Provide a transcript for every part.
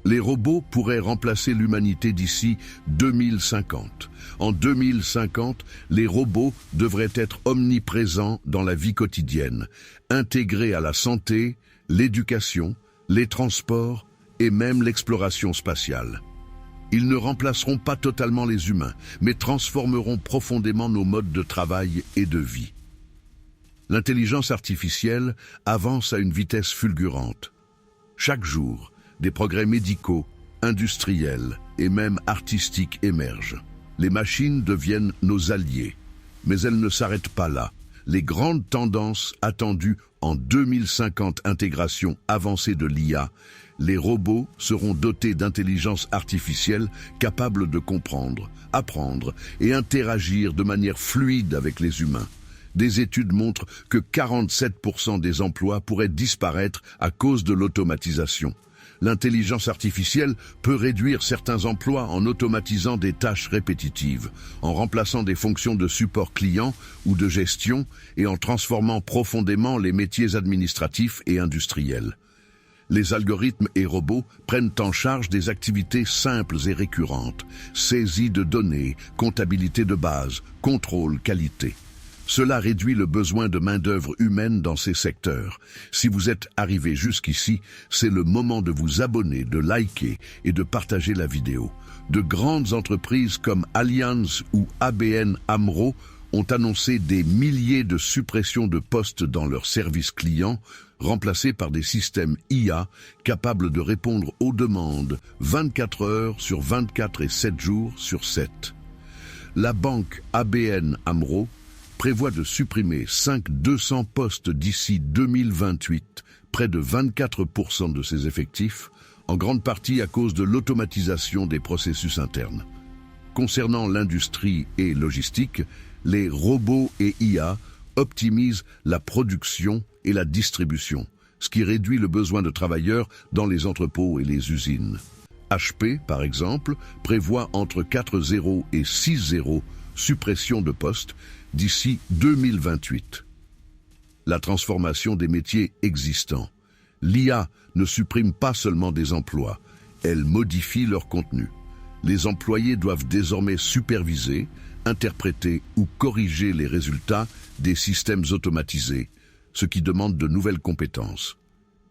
Les robots pourraient remplacer l'humanité d'ici 2050. En 2050, les robots devraient être omniprésents dans la vie quotidienne, intégrés à la santé, l'éducation, les transports et même l'exploration spatiale. Ils ne remplaceront pas totalement les humains, mais transformeront profondément nos modes de travail et de vie. L'intelligence artificielle avance à une vitesse fulgurante. Chaque jour, des progrès médicaux, industriels et même artistiques émergent. Les machines deviennent nos alliés, mais elles ne s'arrêtent pas là. Les grandes tendances attendues en 2050, intégration avancée de l'IA, les robots seront dotés d'intelligence artificielle capables de comprendre, apprendre et interagir de manière fluide avec les humains. Des études montrent que 47% des emplois pourraient disparaître à cause de l'automatisation. L'intelligence artificielle peut réduire certains emplois en automatisant des tâches répétitives, en remplaçant des fonctions de support client ou de gestion et en transformant profondément les métiers administratifs et industriels. Les algorithmes et robots prennent en charge des activités simples et récurrentes, saisie de données, comptabilité de base, contrôle, qualité. Cela réduit le besoin de main-d'œuvre humaine dans ces secteurs. Si vous êtes arrivé jusqu'ici, c'est le moment de vous abonner, de liker et de partager la vidéo. De grandes entreprises comme Allianz ou ABN AMRO ont annoncé des milliers de suppressions de postes dans leurs services clients, remplacés par des systèmes IA capables de répondre aux demandes 24 heures sur 24 et 7 jours sur 7. La banque ABN AMRO prévoit de supprimer 200 postes d'ici 2028, près de 24% de ses effectifs, en grande partie à cause de l'automatisation des processus internes. Concernant l'industrie et logistique, les robots et IA optimisent la production et la distribution, ce qui réduit le besoin de travailleurs dans les entrepôts et les usines. HP, par exemple, prévoit entre 4.0 et 6.0 suppression de postes d'ici 2028. La transformation des métiers existants. L'IA ne supprime pas seulement des emplois, elle modifie leur contenu. Les employés doivent désormais superviser, interpréter ou corriger les résultats des systèmes automatisés, ce qui demande de nouvelles compétences.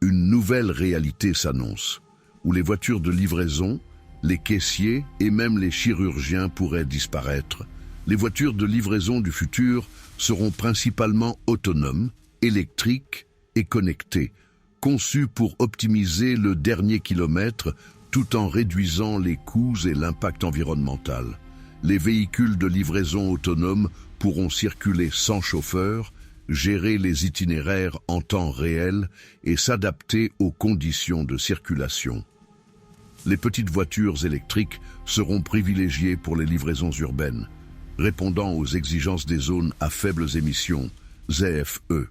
Une nouvelle réalité s'annonce, où les voitures de livraison, les caissiers et même les chirurgiens pourraient disparaître. Les voitures de livraison du futur seront principalement autonomes, électriques et connectées, conçues pour optimiser le dernier kilomètre tout en réduisant les coûts et l'impact environnemental. Les véhicules de livraison autonomes pourront circuler sans chauffeur, gérer les itinéraires en temps réel et s'adapter aux conditions de circulation. Les petites voitures électriques seront privilégiées pour les livraisons urbaines, répondant aux exigences des zones à faibles émissions, ZFE.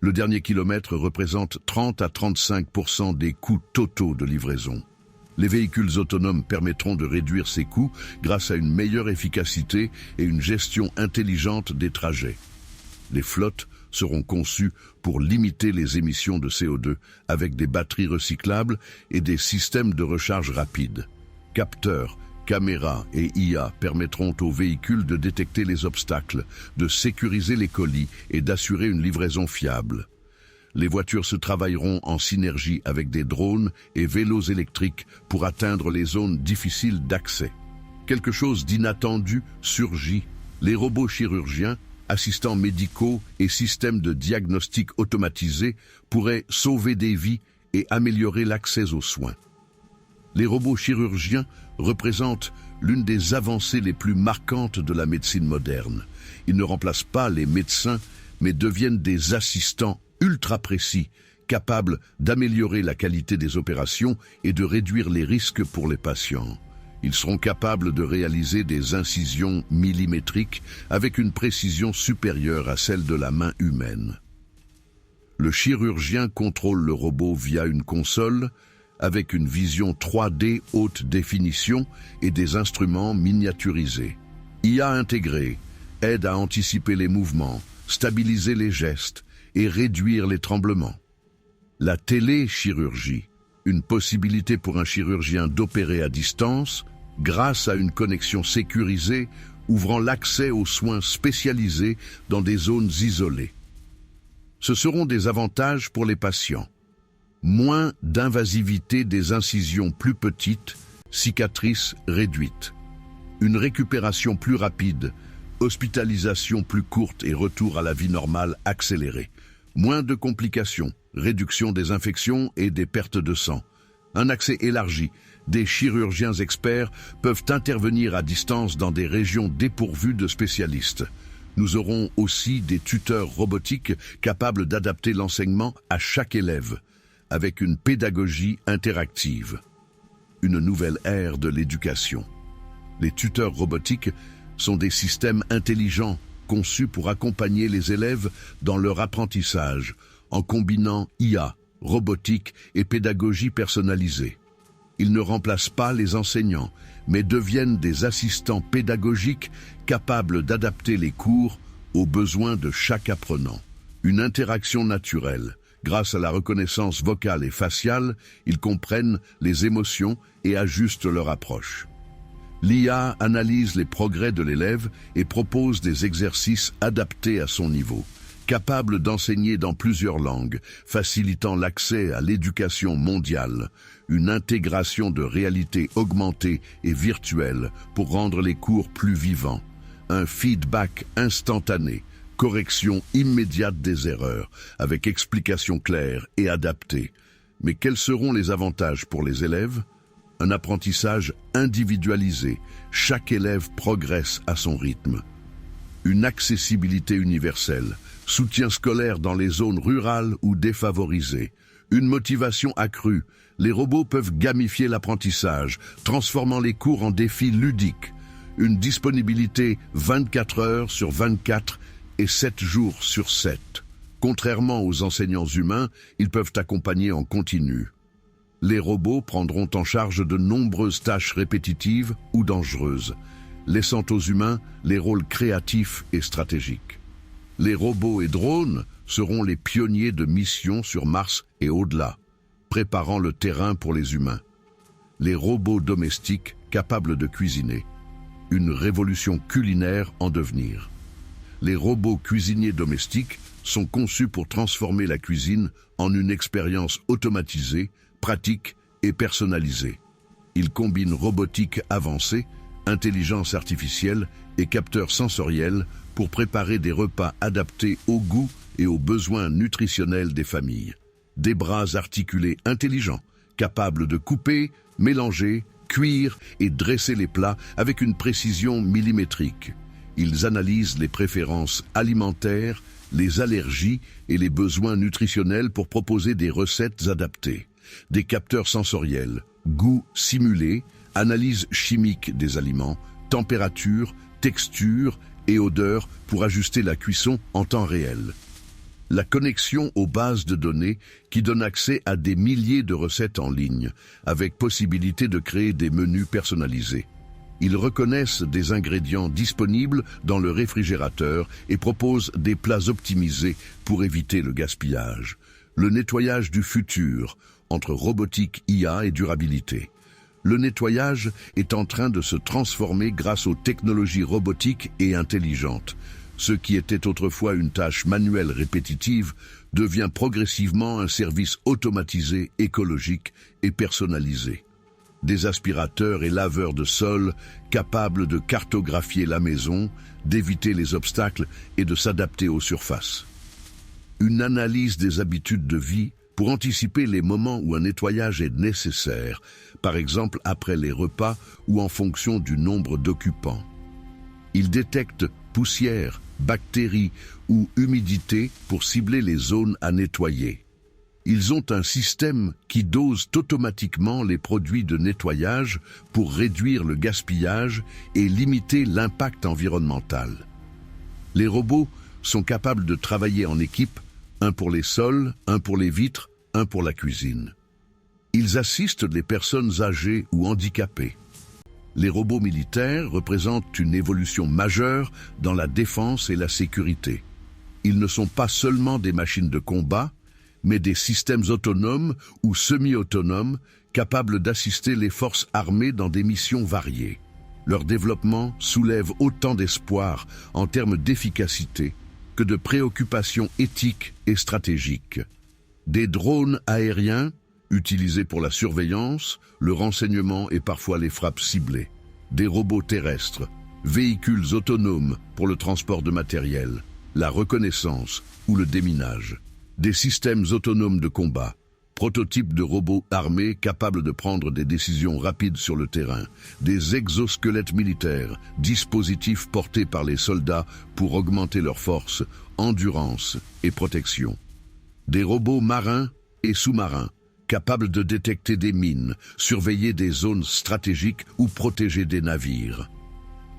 Le dernier kilomètre représente 30 à 35% des coûts totaux de livraison. Les véhicules autonomes permettront de réduire ces coûts grâce à une meilleure efficacité et une gestion intelligente des trajets. Les flottes seront conçues pour limiter les émissions de CO2 avec des batteries recyclables et des systèmes de recharge rapide. Capteurs, caméras et IA permettront aux véhicules de détecter les obstacles, de sécuriser les colis et d'assurer une livraison fiable. Les voitures se travailleront en synergie avec des drones et vélos électriques pour atteindre les zones difficiles d'accès. Quelque chose d'inattendu surgit. Les robots chirurgiens, assistants médicaux et systèmes de diagnostic automatisés pourraient sauver des vies et améliorer l'accès aux soins. Les robots chirurgiens représentent l'une des avancées les plus marquantes de la médecine moderne. Ils ne remplacent pas les médecins, mais deviennent des assistants ultra précis, capables d'améliorer la qualité des opérations et de réduire les risques pour les patients. Ils seront capables de réaliser des incisions millimétriques avec une précision supérieure à celle de la main humaine. Le chirurgien contrôle le robot via une console, avec une vision 3D haute définition et des instruments miniaturisés. IA intégrée aide à anticiper les mouvements, stabiliser les gestes et réduire les tremblements. La téléchirurgie. une possibilité pour un chirurgien d'opérer à distance grâce à une connexion sécurisée ouvrant l'accès aux soins spécialisés dans des zones isolées. Ce seront des avantages pour les patients. Moins d'invasivité des incisions plus petites, cicatrices réduites. Une récupération plus rapide, hospitalisation plus courte et retour à la vie normale accéléré. Moins de complications, réduction des infections et des pertes de sang. Un accès élargi. Des chirurgiens experts peuvent intervenir à distance dans des régions dépourvues de spécialistes. Nous aurons aussi des tuteurs robotiques capables d'adapter l'enseignement à chaque élève, avec une pédagogie interactive. Une nouvelle ère de l'éducation. Les tuteurs robotiques sont des systèmes intelligents conçus pour accompagner les élèves dans leur apprentissage, en combinant IA, robotique et pédagogie personnalisée. Ils ne remplacent pas les enseignants, mais deviennent des assistants pédagogiques capables d'adapter les cours aux besoins de chaque apprenant. Une interaction naturelle. Grâce à la reconnaissance vocale et faciale, ils comprennent les émotions et ajustent leur approche. L'IA analyse les progrès de l'élève et propose des exercices adaptés à son niveau, capable d'enseigner dans plusieurs langues, facilitant l'accès à l'éducation mondiale, une intégration de réalité augmentée et virtuelle pour rendre les cours plus vivants, un feedback instantané, correction immédiate des erreurs, avec explication claire et adaptée. Mais quels seront les avantages pour les élèves ? Un apprentissage individualisé, chaque élève progresse à son rythme. Une accessibilité universelle, soutien scolaire dans les zones rurales ou défavorisées, une motivation accrue. Les robots peuvent gamifier l'apprentissage, transformant les cours en défis ludiques. Une disponibilité 24 heures sur 24 et 7 jours sur 7. Contrairement aux enseignants humains, ils peuvent accompagner en continu. Les robots prendront en charge de nombreuses tâches répétitives ou dangereuses, laissant aux humains les rôles créatifs et stratégiques. Les robots et drones seront les pionniers de missions sur Mars et au-delà, préparant le terrain pour les humains. Les robots domestiques capables de cuisiner. Une révolution culinaire en devenir. Les robots cuisiniers domestiques sont conçus pour transformer la cuisine en une expérience automatisée, pratique et personnalisée. Ils combinent robotique avancée, intelligence artificielle et capteurs sensoriels pour préparer des repas adaptés au goût et aux besoins nutritionnels des familles. Des bras articulés intelligents, capables de couper, mélanger, cuire et dresser les plats avec une précision millimétrique. Ils analysent les préférences alimentaires, les allergies et les besoins nutritionnels pour proposer des recettes adaptées. Des capteurs sensoriels, goût simulé, analyse chimique des aliments, température, texture et odeur pour ajuster la cuisson en temps réel. La connexion aux bases de données qui donne accès à des milliers de recettes en ligne, avec possibilité de créer des menus personnalisés. Ils reconnaissent des ingrédients disponibles dans le réfrigérateur et proposent des plats optimisés pour éviter le gaspillage. Le nettoyage du futur, entre robotique, IA et durabilité. Le nettoyage est en train de se transformer grâce aux technologies robotiques et intelligentes. Ce qui était autrefois une tâche manuelle répétitive devient progressivement un service automatisé, écologique et personnalisé. Des aspirateurs et laveurs de sol capables de cartographier la maison, d'éviter les obstacles et de s'adapter aux surfaces. Une analyse des habitudes de vie pour anticiper les moments où un nettoyage est nécessaire, par exemple après les repas ou en fonction du nombre d'occupants. Il détecte poussière, bactéries ou humidité pour cibler les zones à nettoyer. Ils ont un système qui dose automatiquement les produits de nettoyage pour réduire le gaspillage et limiter l'impact environnemental. Les robots sont capables de travailler en équipe, un pour les sols, un pour les vitres, un pour la cuisine. Ils assistent les personnes âgées ou handicapées. Les robots militaires représentent une évolution majeure dans la défense et la sécurité. Ils ne sont pas seulement des machines de combat, mais des systèmes autonomes ou semi-autonomes capables d'assister les forces armées dans des missions variées. Leur développement soulève autant d'espoir en termes d'efficacité que de préoccupations éthiques et stratégiques. Des drones aériens, utilisés pour la surveillance, le renseignement et parfois les frappes ciblées. Des robots terrestres, véhicules autonomes pour le transport de matériel, la reconnaissance ou le déminage. Des systèmes autonomes de combat, prototypes de robots armés capables de prendre des décisions rapides sur le terrain, des exosquelettes militaires, dispositifs portés par les soldats pour augmenter leur force, endurance et protection. Des robots marins et sous-marins, capables de détecter des mines, surveiller des zones stratégiques ou protéger des navires.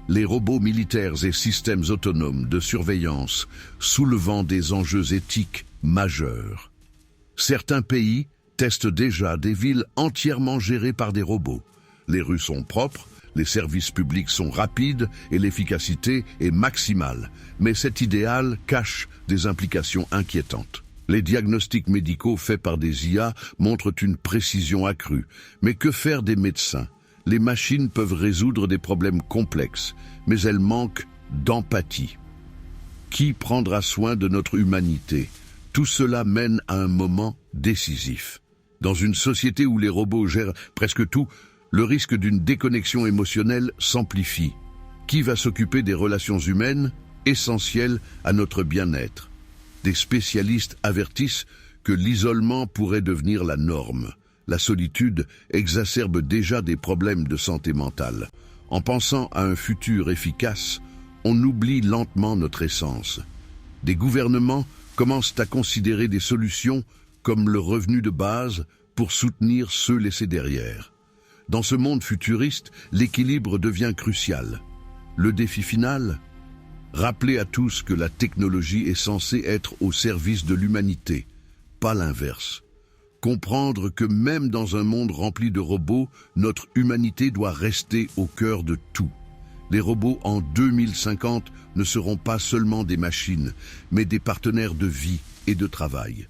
Les robots militaires et systèmes autonomes de surveillance soulevant des enjeux éthiques majeurs. Certains pays testent déjà des villes entièrement gérées par des robots. Les rues sont propres, les services publics sont rapides et l'efficacité est maximale. Mais cet idéal cache des implications inquiétantes. Les diagnostics médicaux faits par des IA montrent une précision accrue. Mais que faire des médecins? Les machines peuvent résoudre des problèmes complexes, mais elles manquent d'empathie. Qui prendra soin de notre humanité? Tout cela mène à un moment décisif. Dans une société où les robots gèrent presque tout, le risque d'une déconnexion émotionnelle s'amplifie. Qui va s'occuper des relations humaines, essentielles à notre bien-être? Des spécialistes avertissent que l'isolement pourrait devenir la norme. La solitude exacerbe déjà des problèmes de santé mentale. En pensant à un futur efficace, on oublie lentement notre essence. Des gouvernements commencent à considérer des solutions comme le revenu de base pour soutenir ceux laissés derrière. Dans ce monde futuriste, l'équilibre devient crucial. Le défi final? Rappeler à tous que la technologie est censée être au service de l'humanité, pas l'inverse. Comprendre que même dans un monde rempli de robots, notre humanité doit rester au cœur de tout. Les robots en 2050 ne seront pas seulement des machines, mais des partenaires de vie et de travail.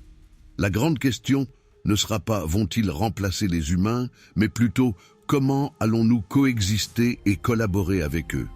La grande question ne sera pas vont-ils remplacer les humains, mais plutôt comment allons-nous coexister et collaborer avec eux.